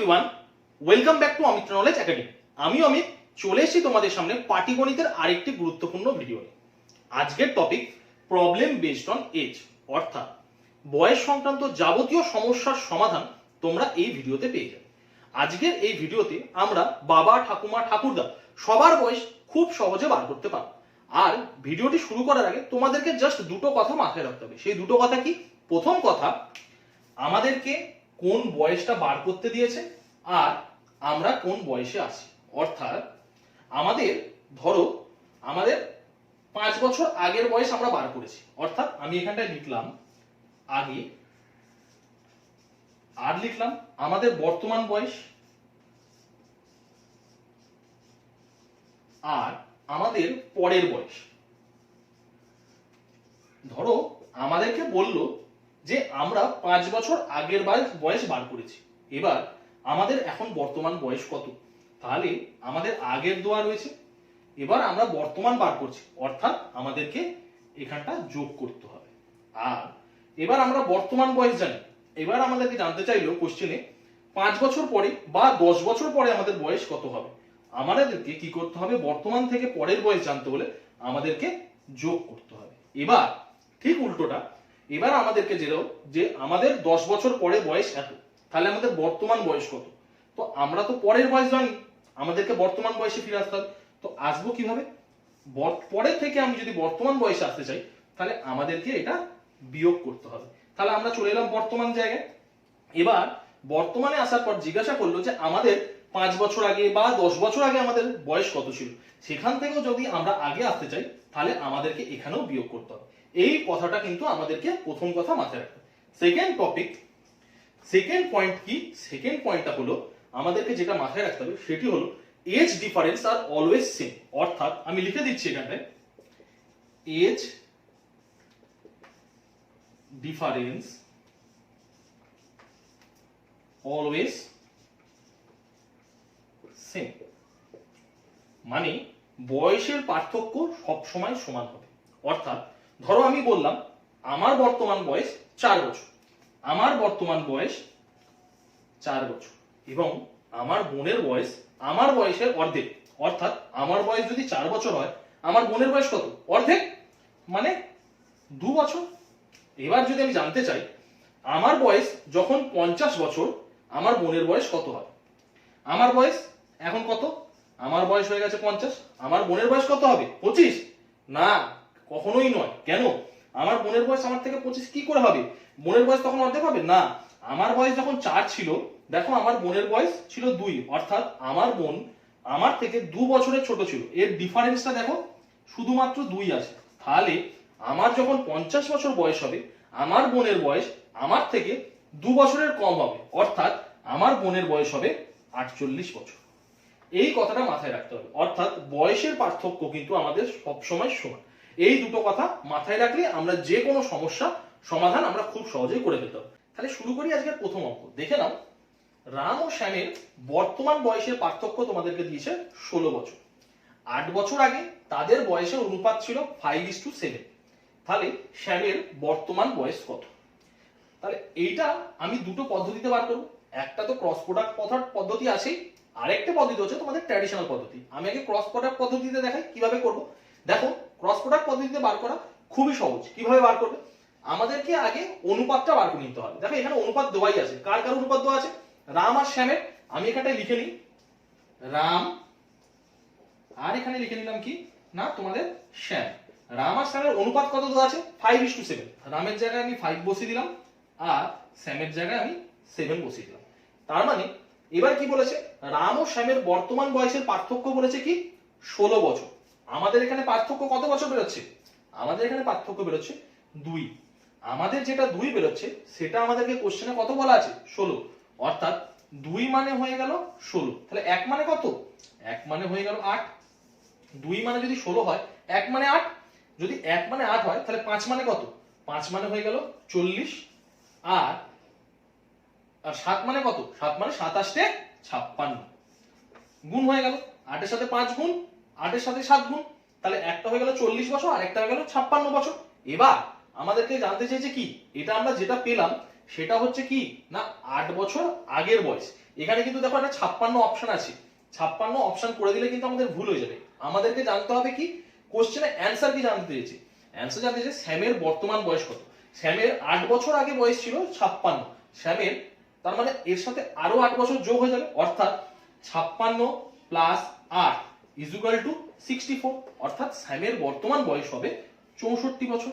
Everyone, welcome back to Amit knowledge academy. আমি অমিত চলে এসেছি তোমাদের সামনে পাটিগণিতের আরেকটি গুরুত্বপূর্ণ ভিডিও নিয়ে। আজকের topic problem based on age, অর্থাৎ বয়স সংক্রান্ত যাবতীয় সমস্যার সমাধান তোমরা এই ভিডিওতে পেয়ে যাবে। আজকের এই ভিডিওতে আমরা বাবা, ঠাকুমা, ঠাকুরদা সবার বয়স খুব সহজে বার করতে পারবো। আর ভিডিওটি শুরু করার আগে তোমাদেরকে জাস্ট দুটো কথা মাথায় রাখতে হবে। সেই দুটো কথা কি? প্রথম কথা, আমাদেরকে কোন বয়সটা বার করতে দিয়েছে আর আমরা কোন বয়সে আছি। অর্থাৎ আমাদের ধরো আমাদের 5 বছর আগের বয়স আমরা বার করেছি, অর্থাৎ আমি এখানটায় লিখলাম আগে, আর লিখলাম আমাদের বর্তমান বয়স, আর আমাদের পরের বয়স। ধরো আমাদেরকে বলল যে আমরা 5 বছর আগের বয়স বার করেছি, এবার আমাদের এখন বর্তমান বয়স কত, তাহলে আমাদের আগের দেওয়া রয়েছে, এবার আমরা বর্তমান বার করছি, অর্থাৎ আমাদেরকে এখানটা যোগ করতে হবে। আর এবার আমরা বর্তমান বয়স জানি, এবার আমাদেরকে জানতে চাইলো কোশ্চেনে 5 বছর পরে বা 10 বছর পরে আমাদের বয়স কত হবে। আমাদেরকে কি করতে হবে? বর্তমান থেকে পরের বয়স জানতে হলে আমাদেরকে যোগ করতে হবে। এবার ঠিক উল্টোটা, এবার আমাদেরকে যে আমাদের 10 বছর পরে বয়স এত, তাহলে আমাদের বর্তমান বয়স কত। তো আমরা তো পরের বয়স জানি, আমাদেরকে বর্তমান বয়সে ফিরে আসতে হবে। তো আসবো কিভাবে? পরের থেকে আমি যদি বর্তমান বয়সে আসতে চাই, তাহলে আমাদেরকে এটা বিয়োগ করতে হবে। তাহলে আমরা চলে এলাম বর্তমান জায়গায়। এবার বর্তমানে আসার পর জিজ্ঞাসা করলো যে আমাদের 5 বছর আগে বা 10 বছর আগে আমাদের বয়স কত ছিল। সেখান থেকেও যদি আমরা আগে আসতে চাই, তাহলে আমাদেরকে এখানেও বিয়োগ করতে হবে। এই কথাটা কিন্তু আমাদেরকে প্রথম কথা মাথায় রাখতে হবে। সেকেন্ড পয়েন্ট কি? সেকেন্ড পয়েন্টটা হলো আমাদেরকে যেটা মাথায় রাখতে হবে সেটি হলো age difference are always same. অর্থাৎ আমি লিখে দিচ্ছি এখানটায়, এজ ডিফারেন্স অলওয়েজ সেম, মানে বয়সের পার্থক্য সব সময় সমান হবে। অর্থাৎ ধরো আমি বললাম আমার বর্তমান বয়স 4 বছর, আমার বর্তমান বয়স 4 বছর, এবং আমার বোনের বয়স আমার বয়সের অর্ধেক। অর্থাৎ আমার বয়স যদি 4 বছর হয়, আমার বোনের বয়স কত? অর্ধেক, মানে 2 বছর। এবার যদি আমি জানতে চাই আমার বয়স যখন 50 বছর, আমার বোনের বয়স কত হয়। আমার বয়স এখন কত? আমার বয়স হয়ে গেছে 50, আমার বোনের বয়স কত হবে? 25? না, কখনোই নয়। কেন? আমার বোনের বয়স আমার থেকে 25 কি করে হবে? বোনের বয়স তখন অর্ধেক হবে না। আমার বয়স যখন 4 ছিল, দেখো আমার বোনের বয়স ছিল 2, অর্থাৎ আমার বোন আমার থেকে 2 বছরের ছোট ছিল। এর ডিফারেন্সটা দেখো শুধুমাত্র 2 আছে। তাহলে আমার যখন 50 বছর বয়স হবে, আমার বোনের বয়স আমার থেকে 2 বছরের কম হবে, অর্থাৎ আমার বোনের বয়স হবে 48 বছর। এই কথাটা মাথায় রাখতে হবে। অর্থাৎ বয়সের পার্থক্য কিন্তু আমাদের সবসময় সমান। এই দুটো কথা মাথায় রাখলে আমরা যে কোনো সমস্যা সমাধান আমরা খুব সহজেই করে ফেলতে পারবো। তাহলে শুরু করি আজকের প্রথম অঙ্ক। দেখে নাও, রাম ও শ্যামের বর্তমান বয়সের পার্থক্য তোমাদেরকে দিয়েছে 16 বছর। 8 বছর আগে তাদের বয়সের অনুপাত ছিল 5:7। তাহলে শ্যামের বর্তমান বয়স কত? তাহলে এইটা আমি দুটো পদ্ধতিতে বার করবো। একটা তো ক্রস প্রোডাক্ট পদ্ধতি আছেই, আরেকটা পদ্ধতি হচ্ছে তোমাদের ট্র্যাডিশনাল পদ্ধতি। আমি আগে ক্রস প্রোডাক্ট পদ্ধতিতে দেখাই কিভাবে করব। দেখো, ক্রস প্রোডাক্ট পদ্ধতিতে বার করা খুবই সহজ। কিভাবে বার করবে? আমাদেরকে আগে অনুপাতটা বার করে নিতে হবে। দেখো এখানে অনুপাত দেওয়াই আছে। কার কার অনুপাত দেওয়া আছে? রাম আর শ্যামের। আমি এখানটায় লিখে নিই রাম, আর এখানে লিখে নিলাম কি না তোমাদের শ্যাম। রাম আর শ্যামের অনুপাত কত দেওয়া আছে? 5:7। রামের জায়গায় আমি 5 বসিয়ে দিলাম, আর শ্যামের জায়গায় আমি 7 বসিয়ে দিলাম। তার মানে এবার কি বলেছে? রাম ও শ্যামের বর্তমান বয়সের পার্থক্য বলেছে কি 16 বছর। আমাদের এখানে পার্থক্য কত বছর বেরোচ্ছে? আমাদের এখানে পার্থক্য বেরোচ্ছে 2। আমাদের যেটা 2 বেরোচ্ছে সেটা আমাদেরকে কোশ্চেনে কত বলা আছে? 16। অর্থাৎ 2 মানে হয়ে গেল 16। তাহলে 1 মানে কত? 1 মানে হয়ে গেল 8। 2 মানে যদি 16 হয়, 1 মানে 8। যদি 1 মানে 8 হয়, তাহলে 5 মানে কত? 5 মানে হয়ে গেল 40। আর 7 মানে কত? 7 মানে 57 গুণ হয়ে গেল। 8 এর সাথে 5 গুণ, 8 এর সাথে 7 গুণ, তাহলে একটা হয়ে গেল 40 বছর আর একটা হয়ে গেল 56 বছর। এবার আমাদেরকে জানতে চাইছে কি, এটা আমরা যেটা পেলাম সেটা হচ্ছে কি না 8 বছর আগের বয়স। এখানে কিন্তু দেখো একটা 56 অপশন আছে, 56 অপশন করে দিলে কিন্তু আমাদের ভুল হয়ে যাবে। আমাদেরকে জানতে হবে কি কোশ্চেনে অ্যান্সার কি জানতে চেয়েছে, অ্যান্সার জানতে চেয়েছে স্যামের বর্তমান বয়স কত। স্যামের 8 বছর আগে বয়স ছিল 56, স্যামের তার মানে এর সাথে আরো 8 বছর যোগ হয়ে যাবে, অর্থাৎ 56 প্লাস 8 ইজ ইকুয়াল টু 64, অর্থাৎ স্যামের বর্তমান বয়স হবে 64 বছর।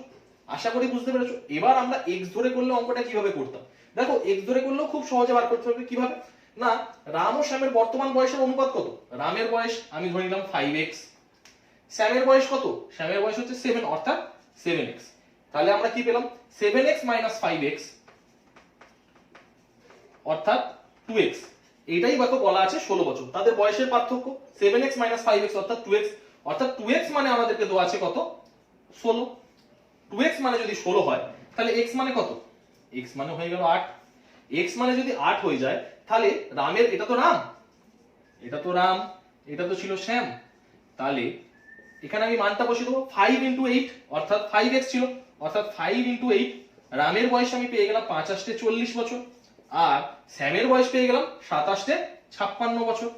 আশা করি বুঝতে পেরেছো। এবার আমরা এক্স ধরে করলে অঙ্কটা কিভাবে করতাম, দেখো এক্স ধরে করলেও খুব সহজে বার করতে পারবে। কিভাবে না, রাম ও শ্যামের বর্তমান বয়সের অনুপাত কত, রামের বয়স আমি ধরে নিলাম 5x, শ্যামের বয়স কত, শ্যামের বয়স হচ্ছে 7 অর্থাৎ 7x। তাহলে আমরা কি পেলাম 7x মাইনাস 5x অর্থাৎ 2x। এটাই বাকি বলা আছে 16 বছর, তাদের বয়সের পার্থক্য 7x মাইনাস 5x অর্থাৎ 2x, অর্থাৎ 2x মানে আমাদেরকে দেওয়া আছে কত 16। 2x মানে যদি 16 হয় তাহলে x মানে কত, x মানে হয়ে গেল 8। x মানে যদি 8 হয়ে যায় তাহলে রামের, এটা তো রাম, এটা তো রাম, এটা তো ছিল শ্যাম, তাহলে এখানে আমি মানটা বসিয়ে দেবো 5 ইন্টু 8 অর্থাৎ 5x ছিল, অর্থাৎ 5 ইন্টু 8 রামের বয়স আমি পেয়ে গেলাম 5 8 40 বছর, আর শ্যামের বয়স পেয়ে গেলাম 7 8 56 বছর।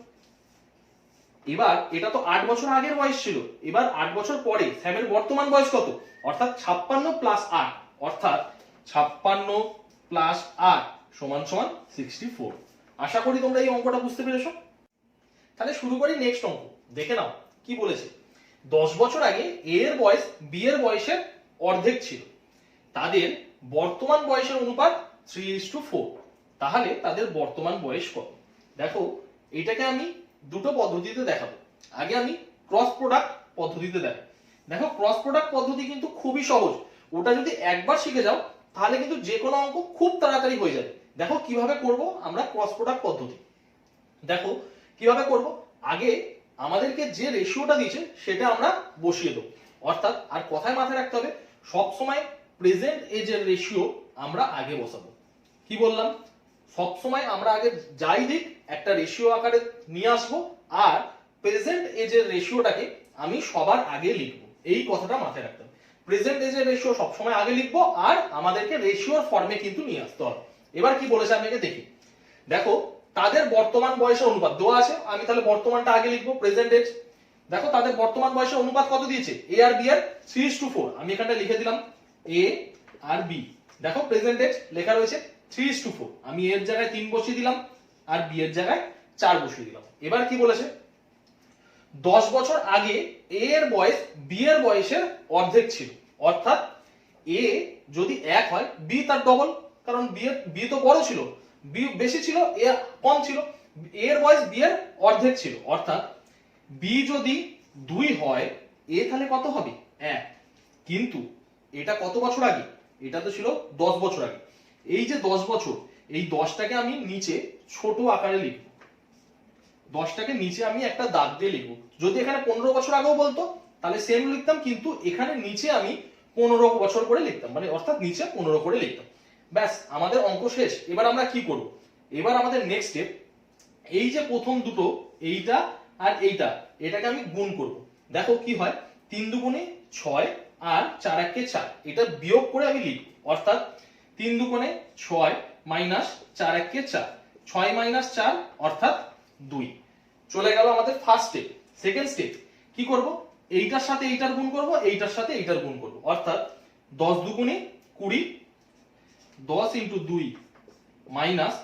এবার এটা তো 8 বছর আগের বয়স ছিল, এবার 8 বছর পরে স্যামের বর্তমান বয়স কত, অর্থাৎ 56 প্লাস 8 অর্থাৎ 56 প্লাস 8 সমান সমান 64। আশা করি তোমরা এই অঙ্কটা বুঝতে পেরেছো। তাহলে শুরু করি নেক্সট অঙ্ক, দেখে নাও কি বলেছে। 10 বছর আগে এ এর বয়স বি এর বয়সের অর্ধেক ছিল, তাদের বর্তমান বয়সের অনুপাত 3:4, তাহলে তাদের বর্তমান বয়স কত। দেখো এটাকে আমি দুটো পদ্ধতিতে দেখাবো, আগে আমি ক্রস প্রোডাক্ট পদ্ধতিতে দেখাবো। দেখো ক্রস প্রোডাক্ট পদ্ধতি কিন্তু খুবই সহজ, ওটা যদি একবার শিখে যাও তাহলে কিন্তু যে কোনো অঙ্ক খুব তাড়াতাড়ি হয়ে যাবে। দেখো কিভাবে করব আমরা ক্রস প্রোডাক্ট পদ্ধতি, দেখো কিভাবে করব। আগে আমাদেরকে যে রেশিওটা দিয়েছে সেটা আমরা বসিয়ে দেবো, অর্থাৎ আর কথায় মাথায় রাখতে হবে সব সময় প্রেজেন্ট এজের রেশিও আমরা আগে বসাবো। কি বললাম, সব সময় আমরা আগে যাই দিক একটা রেশিও আকারে নিয়ে আসবো, আর প্রেজেন্ট এজের রেশিওটাকে আমি সবার আগে লিখবো, এই কথাটা মাথায় রাখতে হবে। প্রেজেন্ট এজের রেশিও সবসময় আগে লিখবো, আর আমাদেরকে রেশিওর ফর্মে কিন্তু নিয়ে আসতে হবে। এবার কি বলেছে আমি আগে দেখি, দেখো তাদের বর্তমান বয়সের অনুপাত দেওয়া আছে, আমি তাহলে বর্তমানটা আগে লিখবো প্রেজেন্ট এজ। দেখো তাদের বর্তমান বয়সের অনুপাত কত দিয়েছে, এ আর বি এর 3:4, আমি এখানটা লিখে দিলাম এ আর বি। দেখো প্রেজেন্ট এজ লেখা রয়েছে 3:4, আমি এর জায়গায় 3 বসিয়ে দিলাম আর বি এর জায়গায় 4 বসিয়ে দিলাম। এবার কি বলেছে, 10 বছর আগে এ এর বয়স বি এর বয়সের অর্ধেক ছিল, অর্থাৎ এ যদি 1 হয় বি তার ডবল, কারণ বি তো বড় ছিল, বি বেশি ছিল এ কম ছিল, এ এর বয়স বি এর অর্ধেক ছিল, অর্থাৎ বি যদি 2 হয় এ তাহলে কত হবে 1। কিন্তু এটা কত বছর আগে, এটা তো ছিল 10 বছর আগে। এই যে 10 বছর, এই 10টাকে আমি নিচে ছোট আকারে লিখব, 10টাকে নিচে আমি একটা দাগ দিয়ে লিখব। যদি এখানে 15 বছর আগেও বলতো তাহলে সেম লিখতাম, কিন্তু এখানে নিচে আমি 15 বছর করে লিখতাম, মানে অর্থাৎ নিচে 15 করে লিখতাম। ব্যাস আমাদের অঙ্ক শেষ। এবার আমরা কি করব, এবার আমাদের নেক্সট স্টেপ, এই যে প্রথম দুটো এইটা আর এইটা, এটাকে আমি গুণ করব। দেখো কি হয়, 3 দুগুণে 6 আর 4 একে 4, এটা বিয়োগ করে আমি লিখব, অর্থাৎ 3 দুগুণে 6 মাইনাস 4 একে 4, 6 মাইনাস 4 অর্থাৎ 2। চলে গেল আমাদের ফার্স্ট স্টেপ। সেকেন্ড স্টেপ কি করব, এইটার সাথে এইটার গুণ করব, এইটার সাথে এইটার গুণ করব, অর্থাৎ 10 দুগুণে 20, 10 ইন্টু 2 মাইনাস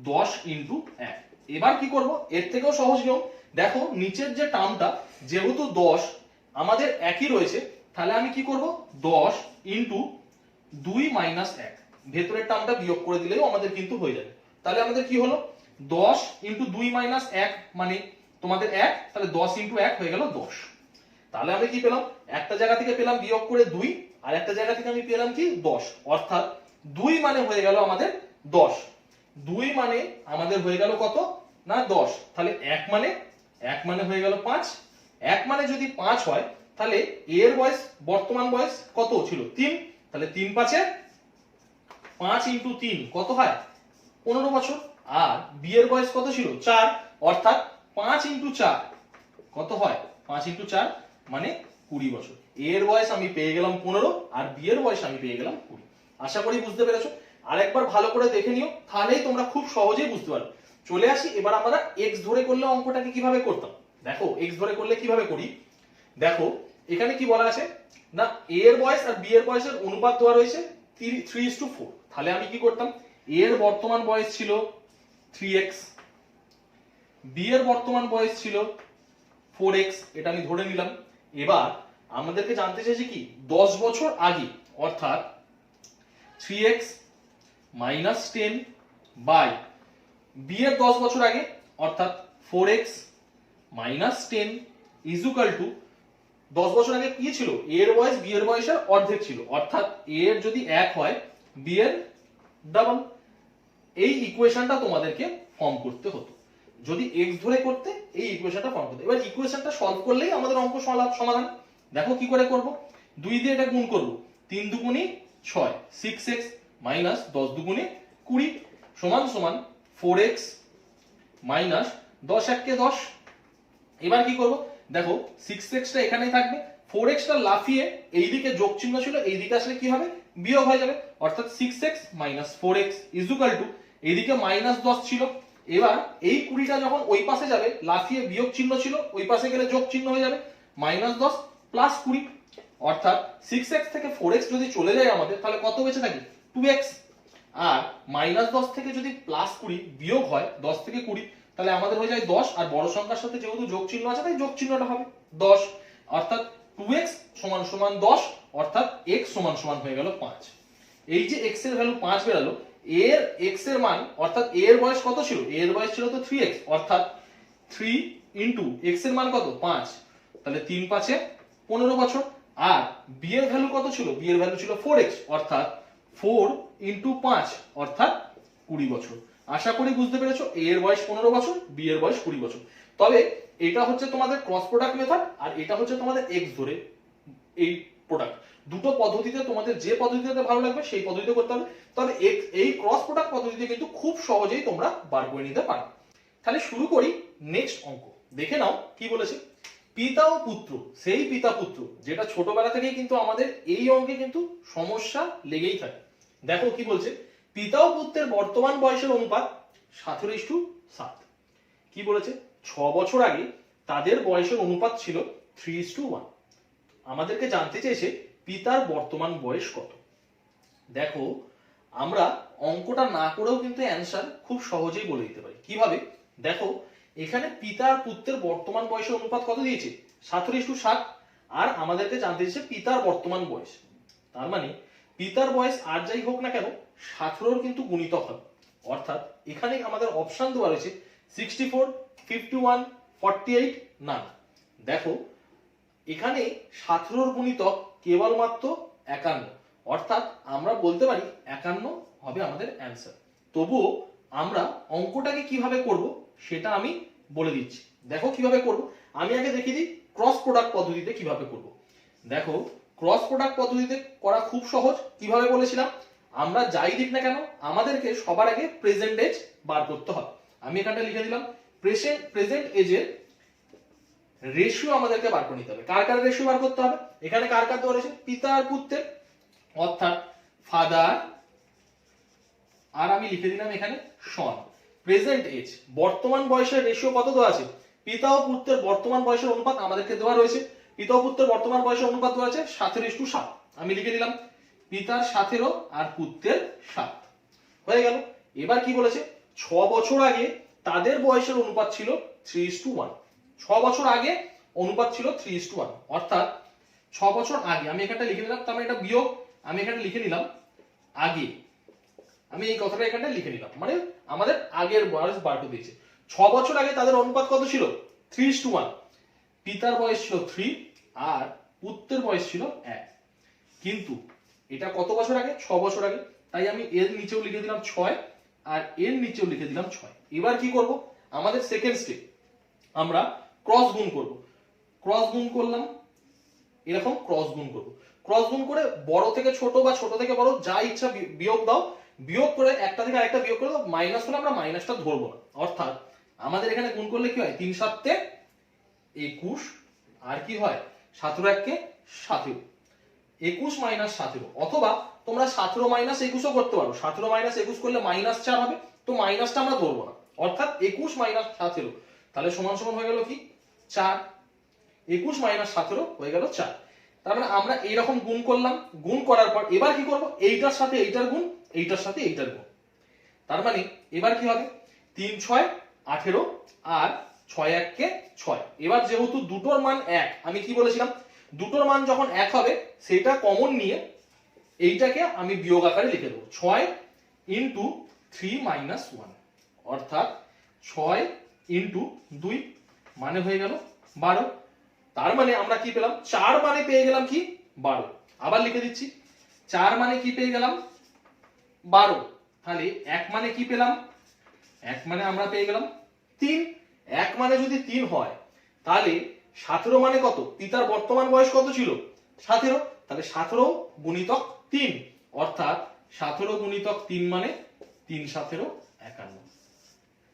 10 ইন্টু 1। এবার কি করব, এর থেকেও সহজ নিয়ম, দেখো নিচের যে টার্মটা যেহেতু 10 আমাদের একই রয়েছে, তাহলে আমি কি করব 10 ইন্টু 2 মাইনাস 1, ভেতরের টার্মটা বিয়োগ করে দিলেও আমাদের কিন্তু হয়ে যাবে। তাহলে আমাদের কি হলো 10 ইন্টু 2 মাইনাস 1 মানে তোমাদের 1, তাহলে 10 ইন্টু 1 হয়ে গেল 10। তাহলে আমি কি পেলাম, একটা জায়গা থেকে পেলাম বিয়োগ করে 2, আর একটা জায়গা থেকে আমি পেলাম কি 10, অর্থাৎ 2 মানে হয়ে গেল আমাদের 10, 2 মানে আমাদের হয়ে গেল কত না 10, তাহলে 1 মানে হয়ে গেল 5, 1 মানে যদি 5 হয় তাহলে এর বয়স বর্তমান বয়স কত ছিল 3, তাহলে 3 5 5 ইন্টু 3 কত হয় 15 বছর, আর বি এর বয়স কত ছিল 4, অর্থাৎ 5 ইন্টু 4 কত হয় 5 ইন্টু 4 মানে 20 বছর। এর বয়স আমি পেয়ে গেলাম 15 আর বি এর বয়স আমি পেয়ে গেলাম 20। আশা করি বুঝতে পেরেছো। আরেকবার ভালো করে দেখে নিও, তাহলেই তোমরা খুব সহজেই বুঝতে পারবে। চলে আসি এবার আমরা এক্স ধরে করলে অঙ্কটাকে কিভাবে করতাম। দেখো এক্স ধরে করলে কিভাবে করি, দেখো এখানে কি বলা আছে না, এ এর বয়স আর বি এর বয়সের অনুপাত দেওয়া রয়েছে 3:4। তাহলে আমি কি করতাম, এ এর বর্তমান বয়স ছিল 3x, বি এর বর্তমান বয়স ছিল 4x, এটা আমি ধরে নিলাম। এবার আমাদেরকে জানতে চাইছে কি 10 বছর আগে, অর্থাৎ 3x মাইনাস 10 বাই বি এর 10 বছর আগে অর্থাৎ 4x minus 10 is equal two 10 বছর আগে কি ছিল, এ এর বয়স বি এর বয়সের অর্ধেক ছিল, অর্থাৎ এ এর যদি 1 হয় বি এর ডাবল। এই ইকুয়েশনটা তোমাদেরকে ফর্ম করতে হতো যদি এক্স ধরে করতে, এই ইকুয়েশনটা ফর্ম করতে। এবার ইকুয়েশনটা সলভ করলেই আমাদের অঙ্ক সমাধান। দেখো কি করে করব, 2 দিয়ে এটা গুণ করব, 3 দুগুণে 6, 6x মাইনাস 10 দুগুণে 20 সমান সমান 4x মাইনাস 10 এককে 10। এবার কি করব, দেখো 6x টা এখানেই থাকবে, 4x টা লাফিয়ে এইদিকে যোগ চিহ্ন ছিল, এইদিকে আসলে কি হবে বিয়োগ হয়ে যাবে, অর্থাৎ 6x minus 4x is equal two এইদিকে মাইনাস 10 ছিল। এবার এই 20টা যখন ওই পাশে যাবে, লাফিয়ে বিয়োগ চিহ্ন ছিল, ওই পাশে গেলে যোগ চিহ্ন হয়ে যাবে, মাইনাস 10 প্লাস 20, অর্থাৎ 6x থেকে 4x যদি চলে যায় আমাদের, তাহলে কত বেঁচে থাকে 2x। আর মাইনাস 10 থেকে যদি প্লাস 20 বিয়োগ হয় 10 থেকে 20, তাহলে আমাদের হয়ে যায় 10, আর বড় সংখ্যার সাথে যেহেতু যোগ চিহ্ন আছে তাই যোগ চিহ্নটা হবে 10, অর্থাৎ 2x সমান সমান 10, অর্থাৎ x সমান সমান হয়ে গেল 5। এই যে x এর ভ্যালু 5 বেরালো, এর x এর মান অর্থাৎ a এর বয়স কত ছিল, a এর বয়স ছিল তো 3x, অর্থাৎ 3 ইনটু x এর মান কত 5, তাহলে 3 5 15 বছর। আর b এর ভ্যালু কত ছিল, b এর ভ্যালু ছিল 4x, অর্থাৎ 4 ইনটু 5 অর্থাৎ 20 বছর। আশা করি বুঝতে পেরেছো, a এর বয়স 15 বছর, b এর বয়স 20 বছর। তবে এটা হচ্ছে তোমাদের ক্রস প্রোডাক্ট মেথড, আর এটা হচ্ছে তোমাদের x ধরে এই প্রোডাক্ট। দুটো পদ্ধতিতে তোমাদের যে পদ্ধতিতে ভালো লাগবে সেই পদ্ধতিতে করতে হবে, তবে এই ক্রস প্রোডাক্ট পদ্ধতিতে কিন্তু খুব সহজেই তোমরা বার করে নিতে পারো। তাহলে শুরু করি নেক্সট অঙ্ক। দেখে নাও কি বলেছে, পিতা ও পুত্র, সেই পিতা পুত্র যেটা ছোটবেলা থেকেই কিন্তু আমাদের এই অঙ্কে কিন্তু সমস্যা লেগেই থাকে। দেখো কি বলছে, পিতা ও পুত্রের বর্তমান বয়সের অনুপাত 17:7। কি বলেছে, 6 বছর আগে তাদের বয়সের অনুপাত ছিল 3:1। আমাদেরকে জানতে চেয়েছে পিতার বর্তমান বয়স কত। দেখো আমরা অঙ্কটা না করেও কিন্তু অ্যান্সার খুব সহজেই বলে দিতে পারি। কিভাবে, দেখো এখানে পিতা আর পুত্রের বর্তমান বয়সের অনুপাত কত দিয়েছে 17:7, আর আমাদেরকে জানতে চেয়েছে পিতার বর্তমান বয়স। তার মানে পিতার বয়স আর যাই হোক না কেন 17 কিন্তু গুণিতক হবে, অর্থাৎ এখানে আমাদের অপশন দেওয়া রয়েছে 64, 51, 48 না। দেখো এখানে 17 গুণিতক কেবলমাত্র 51, অর্থাৎ আমরা বলতে পারি 51 হবে আমাদের অ্যান্সার। তবুও আমরা অঙ্কটাকে কিভাবে করব সেটা আমি বলে দিচ্ছি। দেখো কিভাবে করব, আমি আগে দেখিয়ে দিই ক্রস প্রোডাক্ট পদ্ধতিতে কিভাবে করব। দেখো ক্রস প্রোডাক্ট পদ্ধতিতে করা খুব সহজ। কিভাবে বলেছিলাম, আমরা যাই দিক না কেন আমাদেরকে সবার আগে প্রেজেন্ট এজ বার করতে হবে। আমি এখানটা লিখে দিলাম প্রেজেন্ট এজের রেশিও আমাদেরকে বার করে নিতে হবে। কার কার রেশিও বার করতে হবে, এখানে কার কার দেওয়া রয়েছে পিতা আর পুত্রের, অর্থাৎ ফাদার, আর আমি লিখে দিলাম এখানে সন। প্রেজেন্ট এজ বর্তমান বয়সের রেশিও কত দেওয়া আছে, পিতা ও পুত্রের বর্তমান বয়সের অনুপাত আমাদেরকে দেওয়া রয়েছে। পিতা ও পুত্রের বর্তমান বয়সের অনুপাত দেওয়া আছে 17:7। আমি লিখে দিলাম পিতার 17 আর পুত্রের 7 হয়ে গেল। এবার কি বলেছে, 6 বছর আগে তাদের বয়সের অনুপাত ছিল 3:1। 6 বছর আগে অনুপাত ছিল 3:1, অর্থাৎ 6 বছর আগে আমি এখানটা লিখে নিলাম, তার মানে এটা বিয়োগ, আমি এখানে লিখে নিলাম আগে, আমি এই কথাটা এখানটা লিখে নিলাম, মানে আমাদের আগের বয়স বার করে দিয়েছে। 6 বছর আগে তাদের অনুপাত কত ছিল 3:1, পিতার বয়স ছিল 3 আর পুত্রের বয়স ছিল 1। কিন্তু এটা কত বছর আগে, 6 বছর আগে, তাই আমি এর নিচেও লিখে দিলাম 6 আর এর নিচেও লিখে দিলাম 6। এবার কি করব, আমাদের সেকেন্ড স্টেপ আমরা ক্রস গুণ করব। ক্রস গুণ করলাম, এরকম ক্রস গুণ করব। ক্রস গুণ করে বড় থেকে ছোট বা ছোট থেকে বড় যা ইচ্ছা বিয়োগ দাও, বিয়োগ করে একটা থেকে আরেকটা বিয়োগ করে দাও, মাইনাস হলে আমরা মাইনাসটা ধরবো না। অর্থাৎ আমাদের এখানে গুণ করলে কি হয় 3 7 21, আর কি হয় 17 1 17। 21 মাইনাস 17, অথবা তোমরা 17 মাইনাস 21ও করতে পারো। 17 মাইনাস 21 করলে -4 হবে, তো মাইনাসটা আমরা ধরবো না, অর্থাৎ 21 মাইনাস 17, তাহলে সমান সমান হয়ে গেল কি 4। 21 মাইনাস 17 হয়ে গেল 4। তার মানে আমরা এইরকম গুণ করলাম, গুণ করার পর এবার কি করব, এইটার সাথে এইটার গুণ, এইটার সাথে এইটার গুণ। তার মানে এবার কি হবে, 3 6 18 আর 6 1 কে 6। এবার যেহেতু দুটোর মান এক, আমি কি বলেছিলাম, দুটোর মান যখন এক হবে সেটা কমন নিয়ে এইটাকে আমি বিয়োগ আকারে লিখে দেবো, 6 ইন্টু 3 মাইনাস 1, অর্থাৎ 6 ইন্টু 2 মানে হয়ে গেল 12। তার মানে আমরা কি পেলাম, 4 মানে পেয়ে গেলাম কি 12। আবার লিখে দিচ্ছি, 4 মানে কি পেয়ে গেলাম 12। তাহলে 1 মানে কি পেলাম, 1 মানে আমরা পেয়ে গেলাম 3। 1 মানে যদি 3 হয় তাহলে 17 মানে কত, পিতার বর্তমান বয়স কত ছিল 17, তাহলে 17 গুণিতক 3, অর্থাৎ 17 গুণিতক 3 মানে 3 17 51।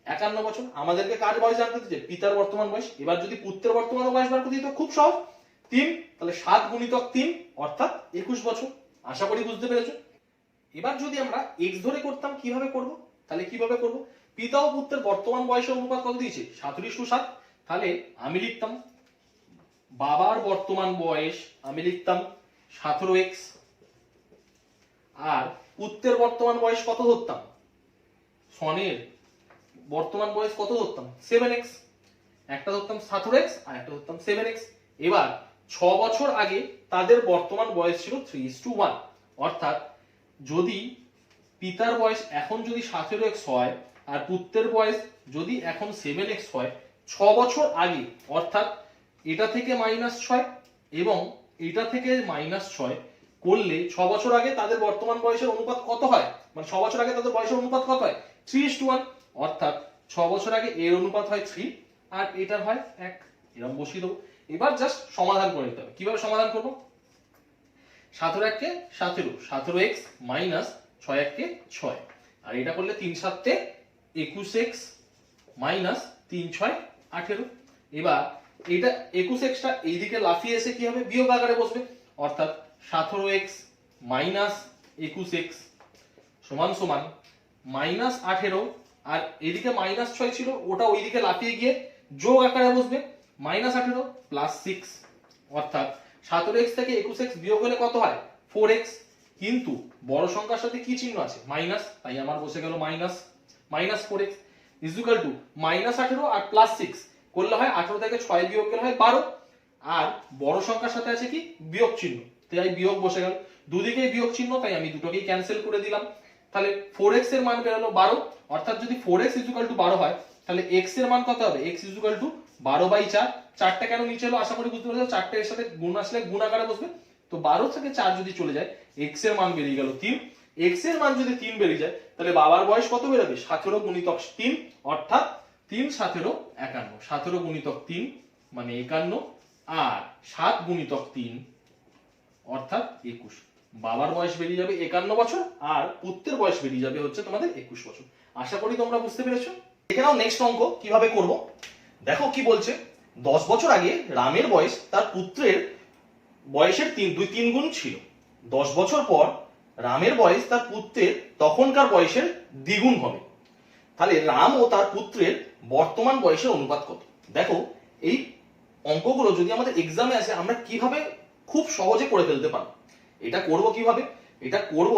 51 বছর। আমাদেরকে কার বয়স জানতে দিচ্ছে, পিতার বর্তমান বয়স। এবার যদি পুত্রের বর্তমান বয়স বার করতে দিত, খুব সহজ, 3, তাহলে 7 গুণিতক 3 অর্থাৎ 21 বছর। আশা করি বুঝতে পেরেছো। এবার যদি আমরা x ধরে করতাম, কিভাবে করব, তাহলে কিভাবে করব, পিতা ও পুত্রের বর্তমান বয়সের অনুপাত কত দিয়েছে 7:7, তাহলে আমি লিখতাম বাবার বর্তমান বয়স, আমি লিখতাম 17x, আর পুত্রের বর্তমান বয়স কত ধরতাম, সনের বর্তমান বয়স কত ধরতাম 7x, একটা ধরতাম 17x আর একটা ধরতাম 7x। এবার 6 বছর আগে তাদের বর্তমান বয়স ছিল 3:1, অর্থাৎ যদি পিতার বয়স এখন যদি 17x হয় আর পুত্রের বয়স যদি এখন 7x হয়, 6 বছর আগে, অর্থাৎ এটা থেকে -6 এবং এটা থেকে -6 করলে 6 বছর আগে তাদের বর্তমান বয়সের অনুপাত কত হয়, মানে 6 বছর আগে তাদের বয়সের অনুপাত কত হয় 3:1, অর্থাৎ 6 বছর আগে এর অনুপাত হয় 3 আর এটার হয় 1। এরকম বসিয়ে দেবো। এবার জাস্ট সমাধান করে নিতে হবে। কিভাবে সমাধান করব, 17 1 কে 17, 17x মাইনাস 6 1 কে 6, আর এটা করলে 3 7 21x মাইনাস 3 6 18। এবার এটা 21x টা এইদিকে লাফিয়ে এসে কি হবে, বিয়োগ আকারে বসবে, অর্থাৎ 17x মাইনাস 21x সমান সমান -18, আর এদিকে -6 ছিল ওটা ওইদিকে লাফিয়ে গিয়ে যোগ আকারে বসবে, -18 প্লাস 6, অর্থাৎ 17x থেকে 21x বিয়োগ হলে কত হয় 4x, কিন্তু বড় সংখ্যার সাথে কি চিহ্ন আছে মাইনাস, তাই আমার বসে গেল -4x ইজ ইকুয়াল টু -18 আর প্লাস 6 করলে হয় 18 থেকে 6 বিয়োগ গেলে হয় 12, আর বড় সংখ্যার সাথে আছে কি বিয়োগ চিহ্ন, তাই বিয়োগ বসে গেল, দুদিকেই বিয়োগ চিহ্ন, তাই আমি দুটোকেই ক্যান্সেল করে দিলাম। তাহলে 4x এর মান বেরোলো 12, অর্থাৎ যদি 4x ইজ ইকুয়াল টু 12 হয় তাহলে x এর মান কত হবে, x ইজ ইকুয়াল টু 12/4। 4টা কেন নিচে এলো আশা করি বুঝতে পেরেছো, 4টা এর সাথে গুণ আসলে গুণ আকারে বসবে, তো 12 থেকে 4 যদি চলে যায় x এর মান বেরিয়ে গেল 3। x এর মান যদি 3 বেরিয়ে যায় তাহলে বাবার বয়স কত বেরোবে 17 গুণিতক 3, অর্থাৎ 3 17 51, 17 গুণিতক 3 মানে 51 আর 7 গুণিতক 3 অর্থাৎ 21। বাবার বয়স বেরিয়ে যাবে 51 বছর আর পুত্রের বয়স বেরিয়ে যাবে হচ্ছে তোমাদের 21 বছর। আশা করি তোমরা বুঝতে পেরেছো। দেখে নাও নেক্সট অঙ্ক কিভাবে করব। দেখো কি বলছে, 10 বছর আগে রামের বয়স তার পুত্রের বয়সের 3 গুণ ছিল। 10 বছর পর রামের বয়স তার পুত্রের তখনকার বয়সের দ্বিগুণ হবে। তাহলে রাম ও তার পুত্রের বর্তমান বয়সের অনুপাত কত। দেখো এই অঙ্কগুলো যদি আমাদের এক্সামে আসে আমরা কিভাবে খুব সহজে করে ফেলতে পারবো। এটা করব কিভাবে, এটা করব,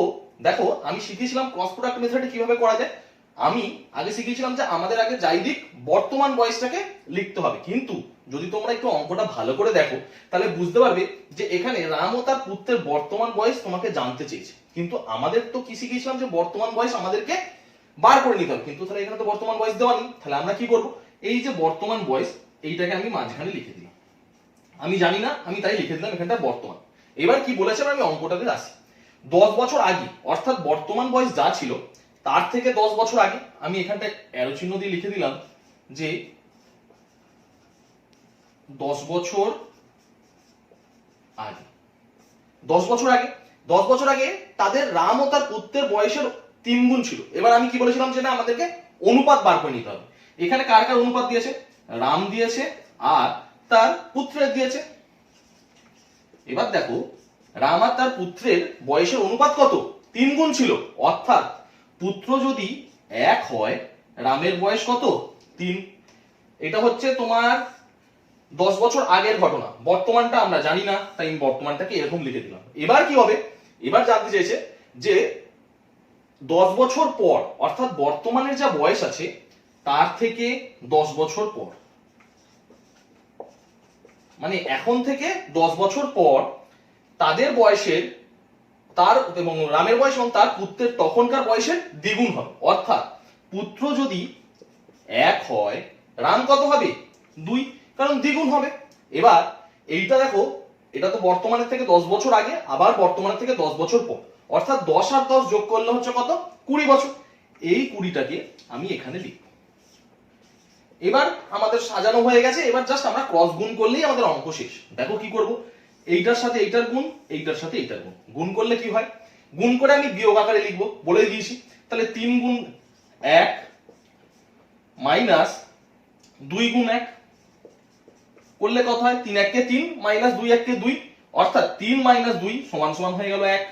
দেখো আমি শিখিয়েছিলাম ক্রস প্রোডাক্ট মেথডে কিভাবে করা যায়। আমি আগে শিখিয়েছিলাম যে আমাদের আগে যাই দিক বর্তমান বয়সটাকে লিখতে হবে, কিন্তু যদি তোমরা একটু অঙ্কটা ভালো করে দেখো তাহলে বুঝতে পারবে যে এখানে রাম ও তার পুত্রের বর্তমান বয়স তোমাকে জানতে চেয়েছে, কিন্তু আমাদের তো কি শিখিয়েছিলাম যে বর্তমান বয়স আমাদেরকে বার করে নিতে হবে, কিন্তু তাহলে এখানে তো বর্তমান বয়স দেওয়া নেই। তাহলে আমরা কি করব, এই যে বর্তমান বয়স এইটাকে আমি মাঝখানে লিখে দিলাম, আমি জানি না আমি তাই লিখে দিলাম এখানটা বর্তমান। এবার কি বলেছে আমি অঙ্কটাতে আসি, 10 বছর আগে অর্থাৎ বর্তমান বয়স যা ছিল তার থেকে 10 বছর আগে, আমি এখানটা অ্যারো চিহ্ন দিয়ে লিখে দিলাম যে 10 বছর আগে। 10 বছর আগে, 10 বছর আগে তাদের রাম ও তার পুত্রের বয়সের 3 গুণ ছিল। এবার আমি কি বলেছিলাম যে না আমাদেরকে অনুপাত বার করে নিতে হবে। এখানে কার কার অনুপাত দিয়েছে, রাম দিয়েছে আর তার পুত্রের দিয়েছে। এবার দেখো রাম আর তার পুত্রের বয়সের অনুপাত কত? 3 গুণ ছিল। অর্থাৎ পুত্র যদি 1 হয়, রামের বয়স কত? 3। এটা হচ্ছে তোমার 10 বছর আগের ঘটনা, বর্তমানটা আমরা জানি না, তাই আমি বর্তমানটাকে এরকম লিখে দিলাম। এবার কি হবে? এবার জানতে চাইছে যে 10 বছর পর, অর্থাৎ বর্তমানের যা বয়স আছে তার থেকে 10 বছর পর, মানে এখন থেকে 10 বছর পর তাদের বয়সের, তার এবং রামের বয়স এবং তার পুত্রের তখনকার বয়সের দ্বিগুণ হবে। অর্থাৎ পুত্র যদি 1 হয়, রাম কত হবে? 2, কারণ দ্বিগুণ হবে। এবার এইটা দেখো, এটা তো বর্তমানের থেকে 10 বছর আগে, আবার বর্তমানের থেকে 10 বছর পর, অর্থাৎ 10 আর 10 যোগ করলে হচ্ছে কত? 20 বছর। এই 20টাকে আমি এখানে লিখব। এবার আমাদের সাজানো হয়ে গেছে, এবার জাস্ট আমরা ক্রস গুণ করলেই আমাদের অঙ্ক শেষ। দেখো কি করব, এইটার সাথে এইটার গুণ, এইটার সাথে এইটার গুণ, গুণ করলে কি হয়? গুণ করে আমি বিয়োগ আকারে লিখবো, বলে দিয়েছি। তাহলে 3 গুণ 1 মাইনাস 2 গুণ 1 করলে কত হয়? 3 1 কে 3 মাইনাস 2 1 কে 2, অর্থাৎ 3 মাইনাস 2 সমান সমান হয়ে গেল 1।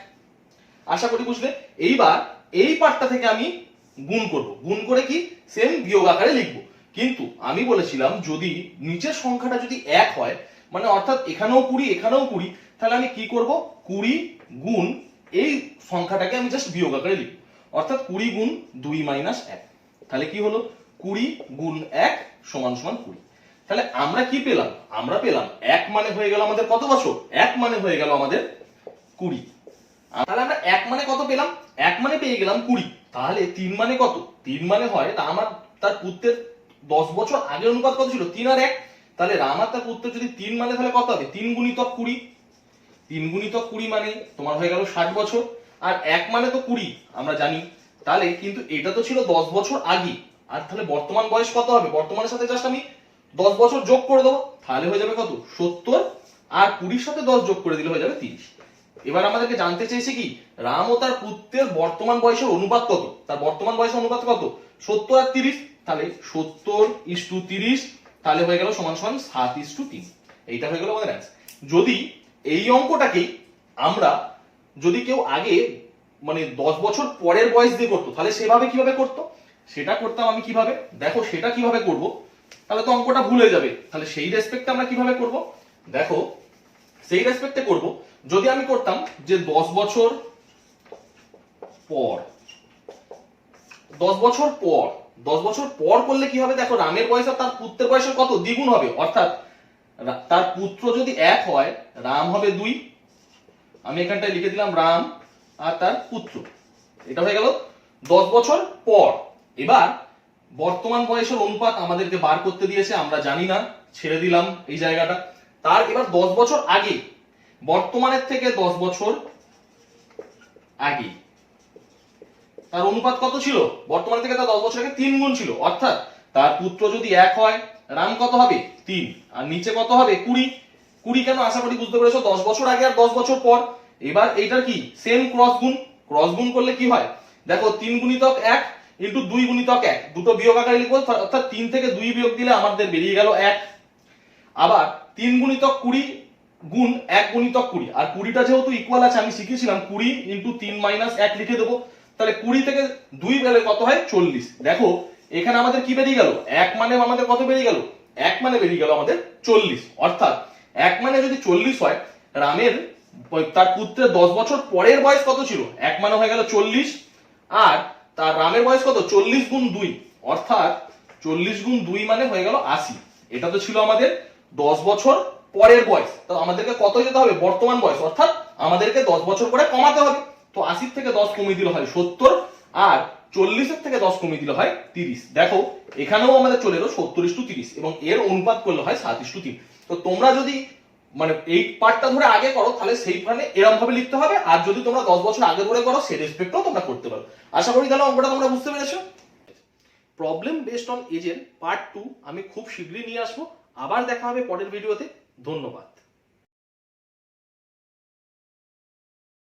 আশা করি বুঝলে। এইবার এই পার্টটা থেকে আমি গুণ করব, গুণ করে কি সেম বিয়োগ আকারে লিখব। কিন্তু আমি বলেছিলাম যদি নিচের সংখ্যাটা যদি 1 হয়, মানে অর্থাৎ এখানেও 20 এখানেও 20, তাহলে আমি কি করব? 20 গুণ এই সংখ্যাটাকে আমি জাস্ট বিয়োগ আকারে লিখব, অর্থাৎ 20 গুণ 2 মাইনাস 1। তাহলে কি হলো? 20 গুণ 1 সমান সমান 20। তাহলে আমরা কি পেলাম? আমরা পেলাম 1 মানে হয়ে গেল আমাদের কত বছর? 1 মানে হয়ে গেল আমাদের 20। তাহলে আমরা 1 মানে কত পেলাম? 1 মানে পেয়ে গেলাম 20। তাহলে 3 মানে কত? 3 মানে হয় তা আমার তার পুত্রের 10 বছর আগের অনুপাত কত ছিল? 3 আর 1। তাহলে রাম আর তার পুত্র যদি 3 মানে, তাহলে কত হবে? 3 গুণিতক 20। 3 গুণিতক 20 মানে তোমার হয়ে গেল 60 বছর। আর 1 মানে তো 20 আমরা জানি। তাহলে কিন্তু এটা তো ছিল 10 বছর আগে, আর তাহলে বর্তমান বয়স কত হবে? বর্তমানের সাথে জাস্ট আমি 10 বছর যোগ করে দেবো, তাহলে হয়ে যাবে কত? 70। আর 20 সাথে 10 যোগ করে দিলে হয়ে যাবে 30। এবার আমাদেরকে জানতে চেয়েছে কি, রাম ও তার পুত্রের বর্তমান বয়সের অনুপাত কত? তার বর্তমান বয়সের অনুপাত কত? 70 আর 30। তাহলে 70:30, তাহলে হয়ে গেল সমান সমান 7:3। এইটা হয়ে গেল আমাদের অ্যান্সার। যদি এই অঙ্কটাকেই আমরা, যদি কেউ আগে মানে 10 বছর পরের বয়স দিয়ে করতো, তাহলে সেভাবে কিভাবে করতো? সেটা করতাম আমি কিভাবে, দেখো সেটা কিভাবে করব, তাহলে তো অঙ্কটা ভুলে যাবে। তাহলে সেই রেসপেক্টে আমরা কিভাবে করব, দেখো সেই রেসপেক্টে করব। যদি আমি করতাম যে 10 বছর পর, 10 বছর পর, 10 বছর পর করলে কি হবে? দেখো রামের বয়স আর তার পুত্রের বয়সের কত? দ্বিগুণ হবে। অর্থাৎ তার পুত্র যদি 1 হয়, রাম হবে 2। আমি এখানটায় লিখে দিলাম রাম আর তার পুত্র। এটা হয়ে গেল 10 বছর পর। এবার বর্তমান বয়সের অনুপাত আমাদেরকে বার করতে দিয়েছে, আমরা জানি না, ছেড়ে দিলাম এই জায়গাটা। তার এবার 10 বছর আগে, বর্তমানের থেকে 10 বছর আগে তার অনুপাত কত ছিল? বর্তমান থেকে তার 10 বছর আগে 3 গুণ ছিল। অর্থাৎ তার পুত্র যদি 1 হয়, রাম কত হবে? 3, আর নিচে কত হবে? 20। 20 কেন? আশা করি বুঝতে পেরেছো, 10 বছর আগে আর 10 বছর পর। এবার এইটার কি সেম ক্রস গুণ, ক্রস গুণ করলে কি হয়? দেখো 3 গুণিতক 1 ইন্টু 2 গুণিতক 1, দুটো বিয়োগ আকারে লিখবো, অর্থাৎ 3 থেকে 2 বিয়োগ দিলে আমাদের বেরিয়ে গেল 1। আবার 3 গুণিতক 20 গুণ 1 গুণিতক 20, আর 20টা যেহেতু ইকুয়াল আছে, আমি শিখেছিলাম 20 ইন্টু 3 মাইনাস 1 লিখে দেবো। তাহলে 20 থেকে 2 গেলে কত হয়? 40। দেখো এখানে আমাদের কি বেরিয়ে গেল? 1 মানে আমাদের কত বেরিয়ে গেল? 1 মানে বেরিয়ে গেল আমাদের 40। অর্থাৎ 1 মানে যদি 40 হয়, রামের তার পুত্রের 10 বছর পরের বয়স কত ছিল? 1 মানে হয়ে গেল 40, আর তার রামের বয়স কত? 40 গুণ 2, অর্থাৎ 40 গুণ 2 মানে হয়ে গেল 80। এটা তো ছিল আমাদের 10 বছর পরের বয়স। তো আমাদেরকে কত যেতে হবে? বর্তমান বয়স, অর্থাৎ আমাদেরকে 10 বছর করে কমাতে হবে। তো 80 থেকে 10 কমিয়ে দিলে হয় 70, আর 40 থেকে 10 কমিয়ে দিলে হয় 30। দেখো এখানেও আমাদের চলে এলো 70:30, এবং এর অনুপাত করলে হয় 7:3। তো তোমরা যদি মানে এই পার্টটা ধরে আগে করো, তাহলে সেইখানে এরকম ভাবে লিখতে হবে। আর যদি তোমরা 10 বছর আগে ধরে করো, সেই রেসপেক্টও তোমরা করতে পারো। আশা করি তাহলে অঙ্কটা তোমরা বুঝতে পেরেছো। প্রবলেম বেসড অন এজের পার্ট 2 আমি খুব শীঘ্রই নিয়ে আসবো। আবার দেখা হবে পরের ভিডিওতে। ধন্যবাদ।